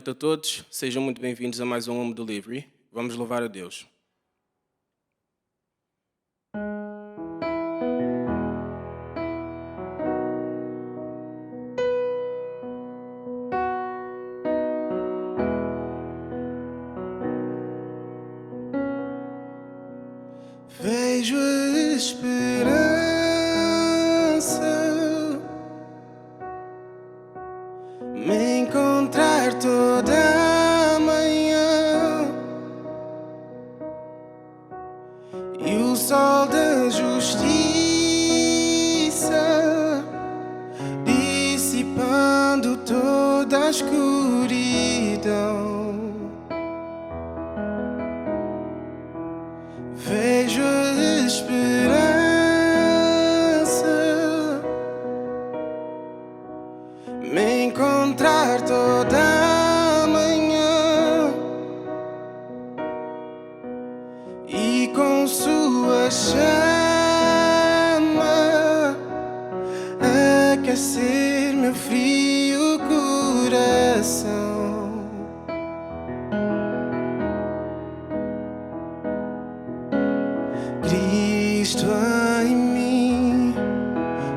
noite a todos, sejam muito bem-vindos a mais um Home Delivery. Vamos louvar a Deus. Vejo esperança me encontrar toda manhã e o sol da justiça dissipando toda a escuridão. Vejo esperança me encontrar toda manhã e com sua chama aquecer meu frio coração. Cristo em mim,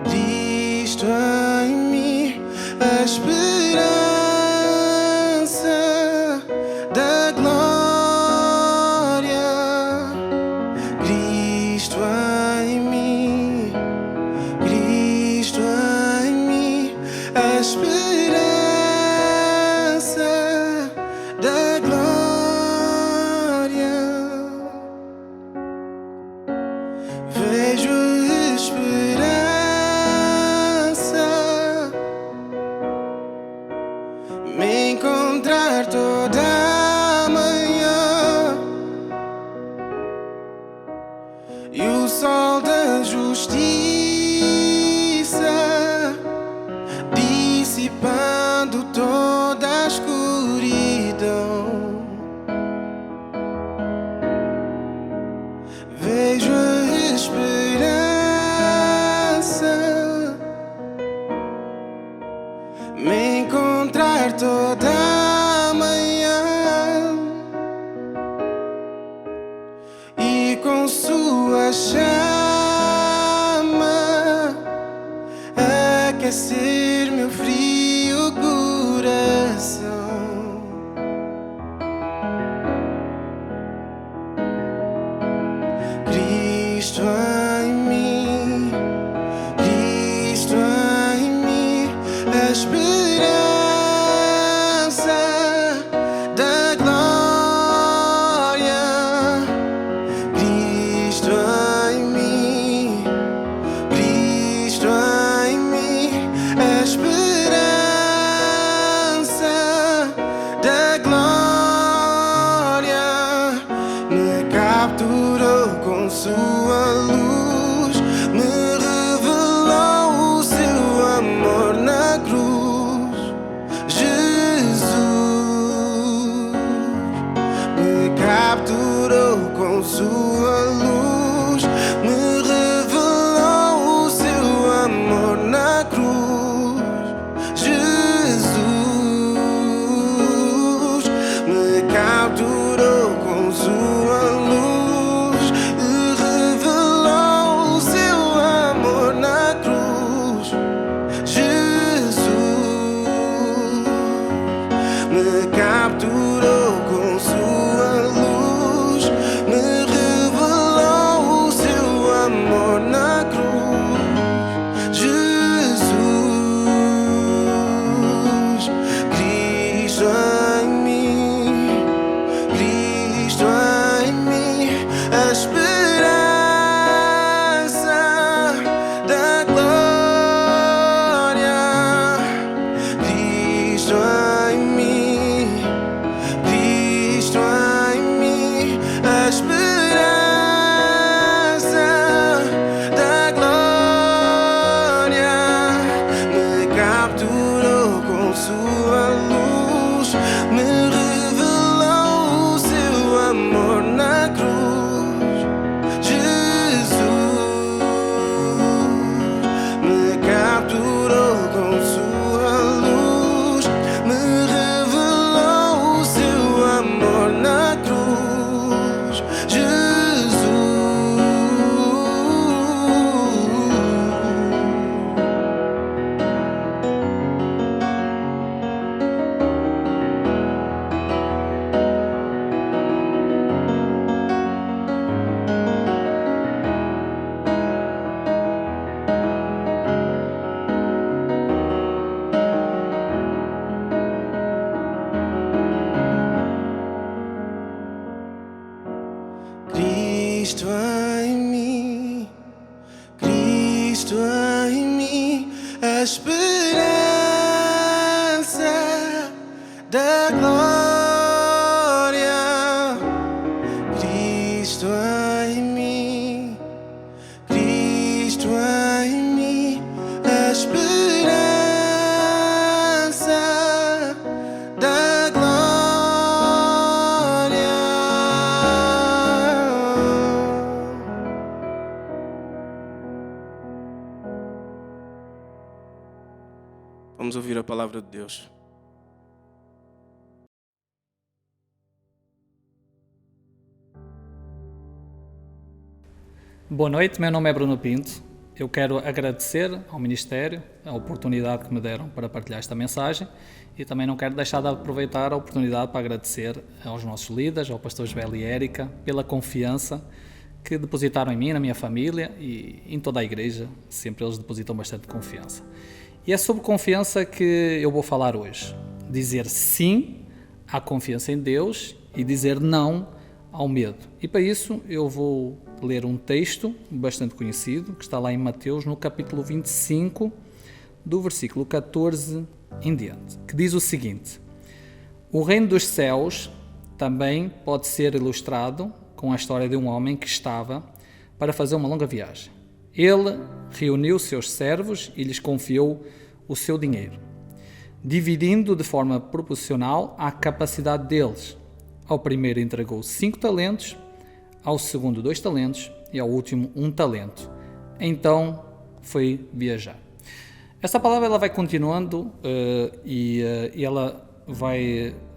Cristo em mim, a esperança da glória. Cristo em mim, Cristo em mim, a esperança da glória. Vejo esperança me encontrar toda manhã e o sol da justiça dissipando toda a escuridão. Vejo esperança me encontrar toda manhã e com sua chama aquecer meu frio coração. Cristo em mim, Cristo em mim, a esperança da glória. Cristo em mim, Cristo em mim, a esperança da glória. Me capturou com sua luz, me revelou o seu amor na cruz. Jesus me capturou com sua luz, me revelou o seu amor na cruz. Jesus me capturou com sua luz e revelou o seu amor na cruz. Jesus me capturou com sua luz, me revelou o seu amor na cruz. Jesus, Cristo em mim, Cristo em Cristo em mim, Cristo em mim, a esperança da glória. Cristo em mim, Cristo em mim, a esperança da glória. Vamos ouvir a palavra de Deus. Boa noite, meu nome é Bruno Pinto. Eu quero agradecer ao Ministério a oportunidade que me deram para partilhar esta mensagem e também não quero deixar de aproveitar a oportunidade para agradecer aos nossos líderes, ao pastor Joel e Érica, pela confiança que depositaram em mim, na minha família e em toda a igreja. Sempre eles depositam bastante confiança. E é sobre confiança que eu vou falar hoje. Dizer sim à confiança em Deus e dizer não ao medo. E para isso eu vou ler um texto bastante conhecido, que está lá em Mateus, no capítulo 25, do versículo 14 em diante, que diz o seguinte: o reino dos céus também pode ser ilustrado com a história de um homem que estava para fazer uma longa viagem. Ele reuniu seus servos e lhes confiou o seu dinheiro, dividindo de forma proporcional à capacidade deles. Ao primeiro entregou 5 talentos, ao segundo 2 talentos e ao último 1 talento. Então foi viajar. Esta palavra ela vai continuando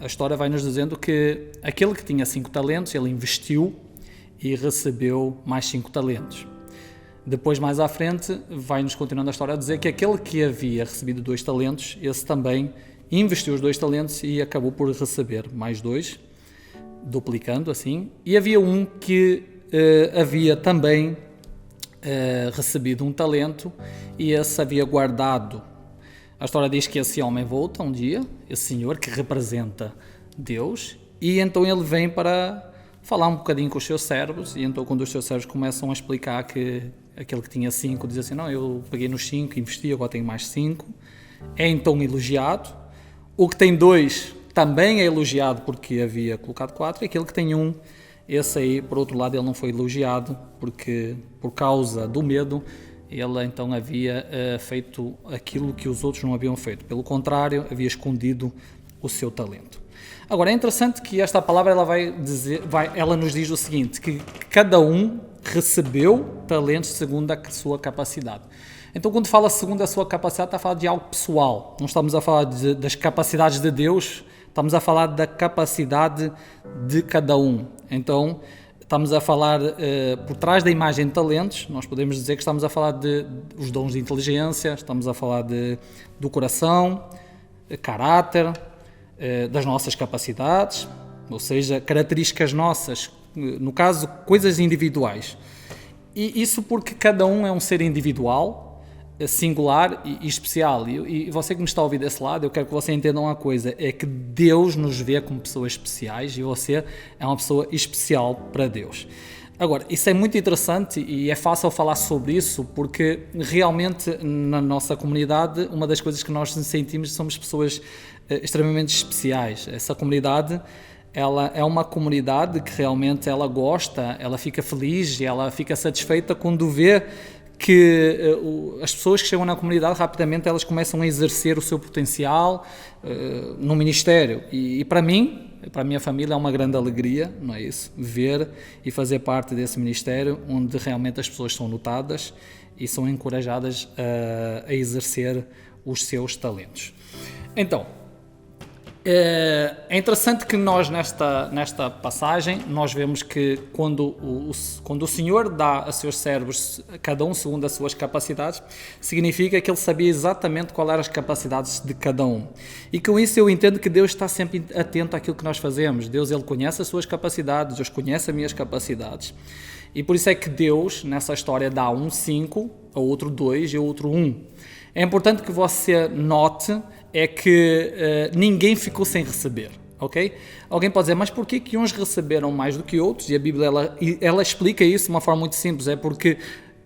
a história vai nos dizendo que aquele que tinha 5 talentos, ele investiu e recebeu mais 5 talentos. Depois, mais à frente, vai-nos continuando a história a dizer que aquele que havia recebido 2 talentos, esse também investiu os 2 talentos e acabou por receber mais 2, duplicando assim. E havia um que havia também recebido 1 talento e esse havia guardado. A história diz que esse homem volta um dia, esse senhor que representa Deus, e então ele vem para falar um bocadinho com os seus servos, e então quando os seus servos começam a explicar que aquele que tinha 5 diz assim: não, eu peguei nos 5, investi, agora tenho mais 5, é então elogiado. O que tem 2 também é elogiado porque havia colocado 4, e aquele que tem 1, esse aí, por outro lado, ele não foi elogiado porque, por causa do medo, ele então havia feito aquilo que os outros não haviam feito. Pelo contrário, havia escondido o seu talento. Agora, é interessante que esta palavra ela nos diz o seguinte, que cada um recebeu talentos segundo a sua capacidade. Então, quando fala segundo a sua capacidade, está a falar de algo pessoal. Não estamos a falar das capacidades de Deus, estamos a falar da capacidade de cada um. Então, estamos a falar, por trás da imagem de talentos, nós podemos dizer que estamos a falar dos dons de inteligência, estamos a falar do coração, caráter, das nossas capacidades, ou seja, características nossas, no caso, coisas individuais. E isso porque cada um é um ser individual, singular e especial. E você que me está a ouvir desse lado, eu quero que você entenda uma coisa, é que Deus nos vê como pessoas especiais e você é uma pessoa especial para Deus. Agora, isso é muito interessante e é fácil falar sobre isso porque realmente na nossa comunidade uma das coisas que nós nos sentimos somos pessoas extremamente especiais. Essa comunidade, ela é uma comunidade que realmente ela gosta, ela fica feliz e ela fica satisfeita quando vê que as pessoas que chegam na comunidade rapidamente elas começam a exercer o seu potencial no ministério e para mim, para a minha família é uma grande alegria, não é isso? Ver e fazer parte desse ministério onde realmente as pessoas são notadas e são encorajadas a exercer os seus talentos. Então, é interessante que nós nesta passagem nós vemos que quando o Senhor dá a seus servos, cada um segundo as suas capacidades, significa que Ele sabia exatamente quais eram as capacidades de cada um. E com isso eu entendo que Deus está sempre atento àquilo que nós fazemos. Deus, Ele conhece as suas capacidades, Deus conhece as minhas capacidades. E por isso é que Deus, nessa história, dá um 5, a outro 2 e a outro 1. É importante que você note é que ninguém ficou sem receber, ok? Alguém pode dizer, mas porquê que uns receberam mais do que outros? E a Bíblia, ela explica isso de uma forma muito simples, é porque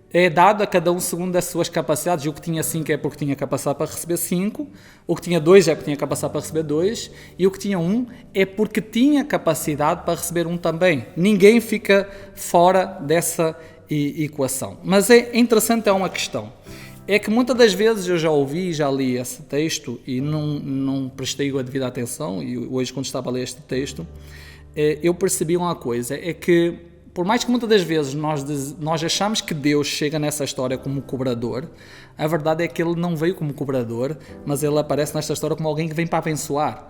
é dado a cada um segundo as suas capacidades, e o que tinha 5 é porque tinha capacidade para receber 5, o que tinha 2 é porque tinha capacidade para receber 2, e o que tinha 1 é porque tinha capacidade para receber 1 também. Ninguém fica fora dessa equação. Mas é interessante, é uma questão. É que muitas das vezes eu já ouvi, já li esse texto e não prestei a devida atenção, e hoje quando estava a ler este texto, eu percebi uma coisa, é que por mais que muitas das vezes nós achamos que Deus chega nessa história como cobrador, a verdade é que Ele não veio como cobrador, mas Ele aparece nesta história como alguém que vem para abençoar.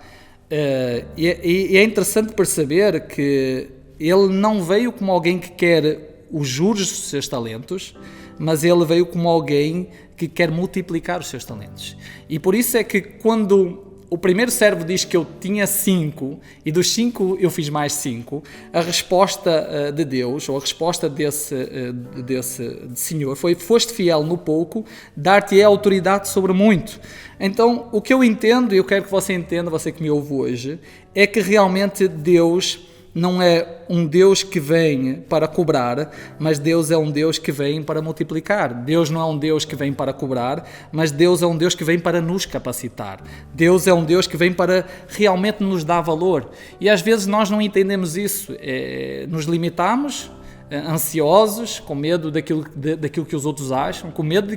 E é interessante perceber que Ele não veio como alguém que quer os juros dos seus talentos, mas Ele veio como alguém que quer multiplicar os seus talentos. E por isso é que quando o primeiro servo diz que eu tinha 5 e dos 5 eu fiz mais 5, a resposta de Deus, ou a resposta desse senhor foi: foste fiel no pouco, dar-te-é autoridade sobre muito. Então, o que eu entendo, e eu quero que você entenda, você que me ouve hoje, é que realmente Deus não é um Deus que vem para cobrar, mas Deus é um Deus que vem para multiplicar. Deus não é um Deus que vem para cobrar, mas Deus é um Deus que vem para nos capacitar. Deus é um Deus que vem para realmente nos dar valor. E às vezes nós não entendemos isso, nos limitamos, ansiosos, com medo daquilo que os outros acham, com medo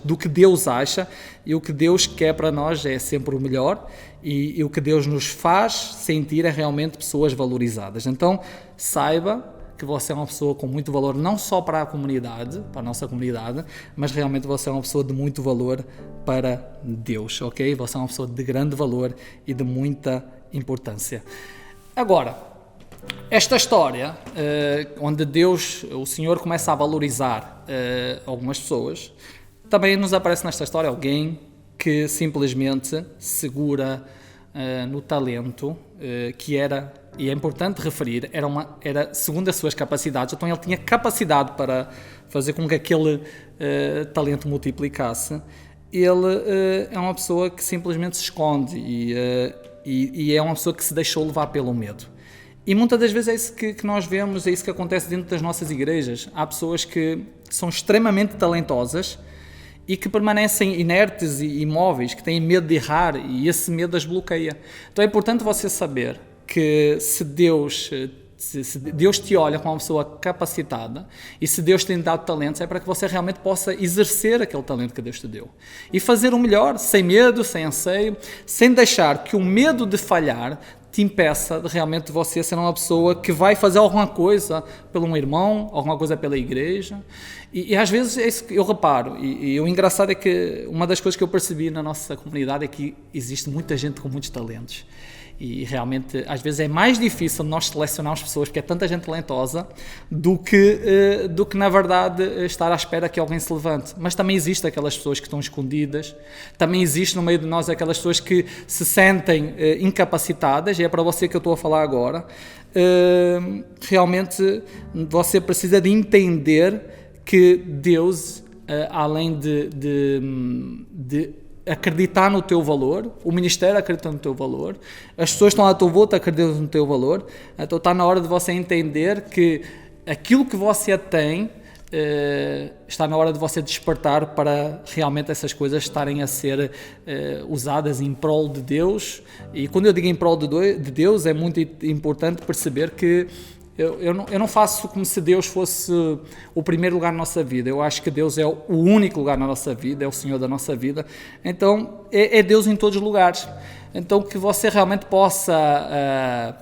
do que Deus acha, e o que Deus quer para nós é sempre o melhor, e o que Deus nos faz sentir é realmente pessoas valorizadas. Então, saiba que você é uma pessoa com muito valor, não só para a comunidade, para a nossa comunidade, mas realmente você é uma pessoa de muito valor para Deus, ok? Você é uma pessoa de grande valor e de muita importância. Agora, esta história, onde Deus, o Senhor, começa a valorizar algumas pessoas, também nos aparece nesta história alguém que simplesmente segura no talento, que era, e é importante referir, era segundo as suas capacidades. Então ele tinha capacidade para fazer com que aquele talento multiplicasse. Ele é uma pessoa que simplesmente se esconde e é uma pessoa que se deixou levar pelo medo. E muitas das vezes é isso que nós vemos, é isso que acontece dentro das nossas igrejas. Há pessoas que são extremamente talentosas e que permanecem inertes e imóveis, que têm medo de errar, e esse medo as bloqueia. Então é importante você saber que se Deus te olha como uma pessoa capacitada, e se Deus te dado talentos, é para que você realmente possa exercer aquele talento que Deus te deu. E fazer o melhor, sem medo, sem anseio, sem deixar que o medo de falhar te impeça de realmente você ser uma pessoa que vai fazer alguma coisa pelo um irmão, alguma coisa pela igreja. E às vezes é isso que eu reparo, e o engraçado é que uma das coisas que eu percebi na nossa comunidade é que existe muita gente com muitos talentos. E realmente, às vezes é mais difícil nós selecionarmos pessoas, porque é tanta gente talentosa, do que na verdade estar à espera que alguém se levante. Mas também existem aquelas pessoas que estão escondidas, também existe no meio de nós aquelas pessoas que se sentem incapacitadas, e é para você que eu estou a falar agora. Realmente você precisa de entender que Deus, além de acreditar no teu valor, o ministério acredita no teu valor, as pessoas que estão à tua volta acreditam no teu valor. Então está na hora de você entender que aquilo que você tem, está na hora de você despertar para realmente essas coisas estarem a ser usadas em prol de Deus. E quando eu digo em prol de Deus, é muito importante perceber que eu não faço como se Deus fosse o primeiro lugar na nossa vida. Eu acho que Deus é o único lugar na nossa vida, é o Senhor da nossa vida. Então, é Deus em todos os lugares. Então, que você realmente possa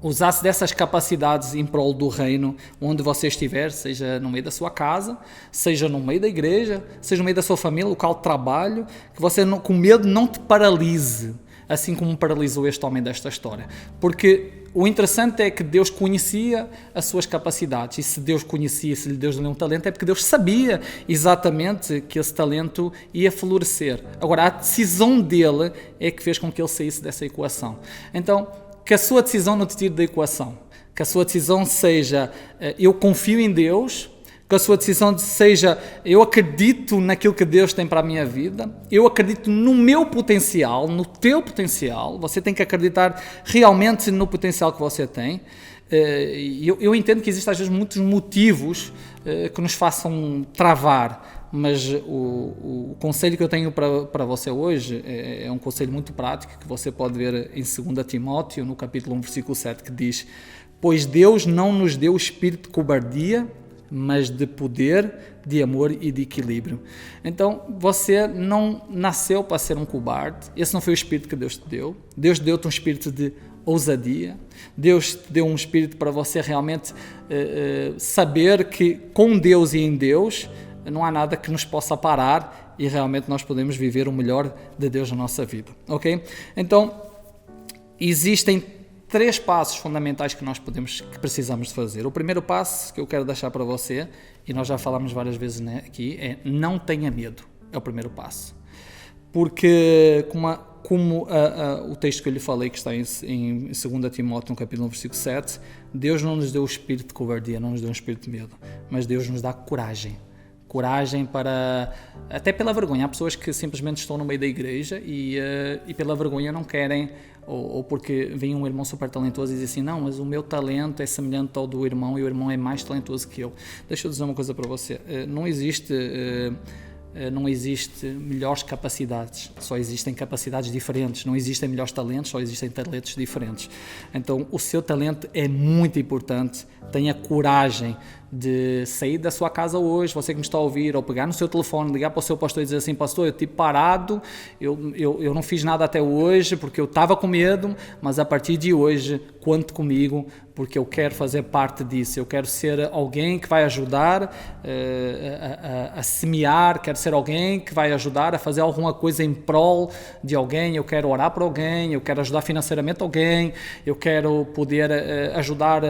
usar-se dessas capacidades em prol do reino, onde você estiver, seja no meio da sua casa, seja no meio da igreja, seja no meio da sua família, local de trabalho, que você com medo não te paralise, assim como paralisou este homem desta história. Porque o interessante é que Deus conhecia as suas capacidades, e se Deus conhecia, se Deus lhe deu um talento, é porque Deus sabia exatamente que esse talento ia florescer. Agora, a decisão dele é que fez com que ele saísse dessa equação. Então, que a sua decisão não te tire da equação, que a sua decisão seja: eu confio em Deus, Que a sua decisão seja: eu acredito naquilo que Deus tem para a minha vida, eu acredito no meu potencial, no teu potencial. Você tem que acreditar realmente no potencial que você tem. Eu entendo que existem às vezes muitos motivos que nos façam travar, mas o conselho que eu tenho para você hoje é um conselho muito prático, que você pode ver em 2 Timóteo, no capítulo 1, versículo 7, que diz: pois Deus não nos deu o espírito de cobardia, mas de poder, de amor e de equilíbrio. Então, você não nasceu para ser um cobarde. Esse não foi o espírito que Deus te deu. Deus deu-te um espírito de ousadia. Deus te deu um espírito para você realmente saber que com Deus e em Deus não há nada que nos possa parar e realmente nós podemos viver o melhor de Deus na nossa vida, ok? Então, existem 3 passos fundamentais que precisamos de fazer. O primeiro passo que eu quero deixar para você, e nós já falamos várias vezes aqui, é: não tenha medo. É o primeiro passo. Porque, como o texto que eu lhe falei, que está em 2 Timóteo, no capítulo 1, versículo 7, Deus não nos deu o espírito de cobardia, não nos deu um espírito de medo, mas Deus nos dá coragem. Coragem para... até pela vergonha. Há pessoas que simplesmente estão no meio da igreja e pela vergonha não querem, ou porque vem um irmão super talentoso e diz assim: não, mas o meu talento é semelhante ao do irmão e o irmão é mais talentoso que eu. Deixa eu dizer uma coisa para você: não existe melhores capacidades, só existem capacidades diferentes. Não existem melhores talentos, só existem talentos diferentes. Então, o seu talento é muito importante. Tenha coragem de sair da sua casa hoje, você que me está a ouvir, ou pegar no seu telefone, ligar para o seu pastor e dizer assim: pastor, eu estive parado, eu não fiz nada até hoje porque eu estava com medo, mas a partir de hoje conte comigo, porque eu quero fazer parte disso. Eu quero ser alguém que vai ajudar a semear, quero ser alguém que vai ajudar a fazer alguma coisa em prol de alguém. Eu quero orar por alguém, eu quero ajudar financeiramente alguém, eu quero poder ajudar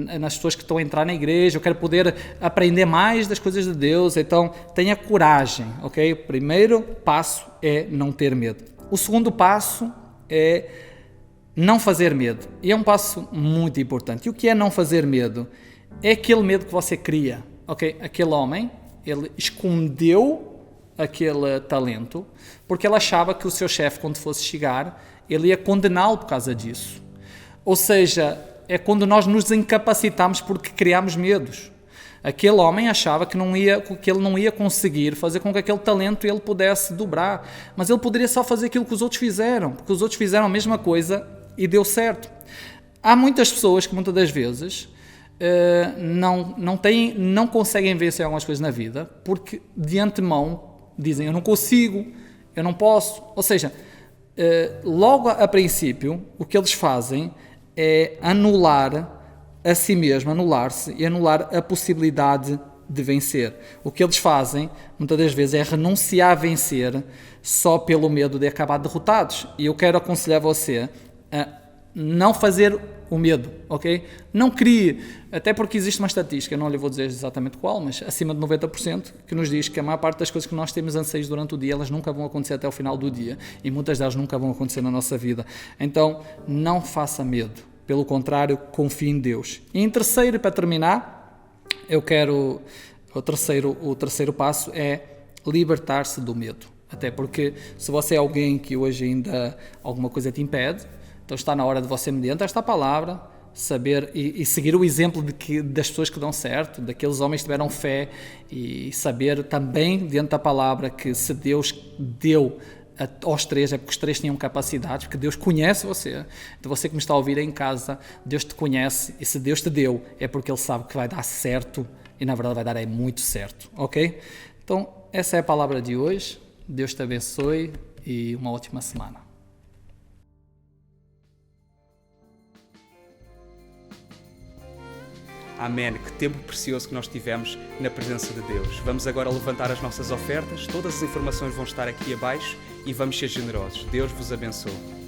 nas pessoas que estão a entrar na igreja, eu quero poder aprender mais das coisas de Deus. Então, tenha coragem, ok? O primeiro passo é não ter medo. O segundo passo é não fazer medo. E é um passo muito importante. E o que é não fazer medo? É aquele medo que você cria, ok? Aquele homem, ele escondeu aquele talento porque ele achava que o seu chefe, quando fosse chegar, ele ia condená-lo por causa disso. Ou seja, é quando nós nos incapacitamos porque criamos medos. Aquele homem achava que ele não ia conseguir fazer com que aquele talento ele pudesse dobrar, mas ele poderia só fazer aquilo que os outros fizeram, porque os outros fizeram a mesma coisa e deu certo. Há muitas pessoas que muitas das vezes não conseguem vencer algumas coisas na vida porque de antemão dizem: eu não consigo, eu não posso. Ou seja, logo a princípio o que eles fazem é anular a si mesmo, anular-se e anular a possibilidade de vencer. O que eles fazem, muitas das vezes, é renunciar a vencer só pelo medo de acabar derrotados. E eu quero aconselhar você a não fazer o medo, ok? Não crie, até porque existe uma estatística, não lhe vou dizer exatamente qual, mas acima de 90%, que nos diz que a maior parte das coisas que nós temos anseios durante o dia, elas nunca vão acontecer até o final do dia, e muitas delas nunca vão acontecer na nossa vida. Então, não faça medo, pelo contrário, confie em Deus. E em terceiro, para terminar, o terceiro passo é libertar-se do medo. Até porque se você é alguém que hoje ainda alguma coisa te impede, então está na hora de você, mediante esta palavra, saber e seguir o exemplo das pessoas que dão certo, daqueles homens que tiveram fé, e saber também, diante da palavra, que se Deus deu aos 3, é porque os 3 tinham capacidades, porque Deus conhece você. Então você que me está a ouvir em casa, Deus te conhece, e se Deus te deu, é porque Ele sabe que vai dar certo, e na verdade vai dar muito certo, ok? Então essa é a palavra de hoje. Deus te abençoe e uma ótima semana. Amém. Que tempo precioso que nós tivemos na presença de Deus. Vamos agora levantar as nossas ofertas. Todas as informações vão estar aqui abaixo e vamos ser generosos. Deus vos abençoe.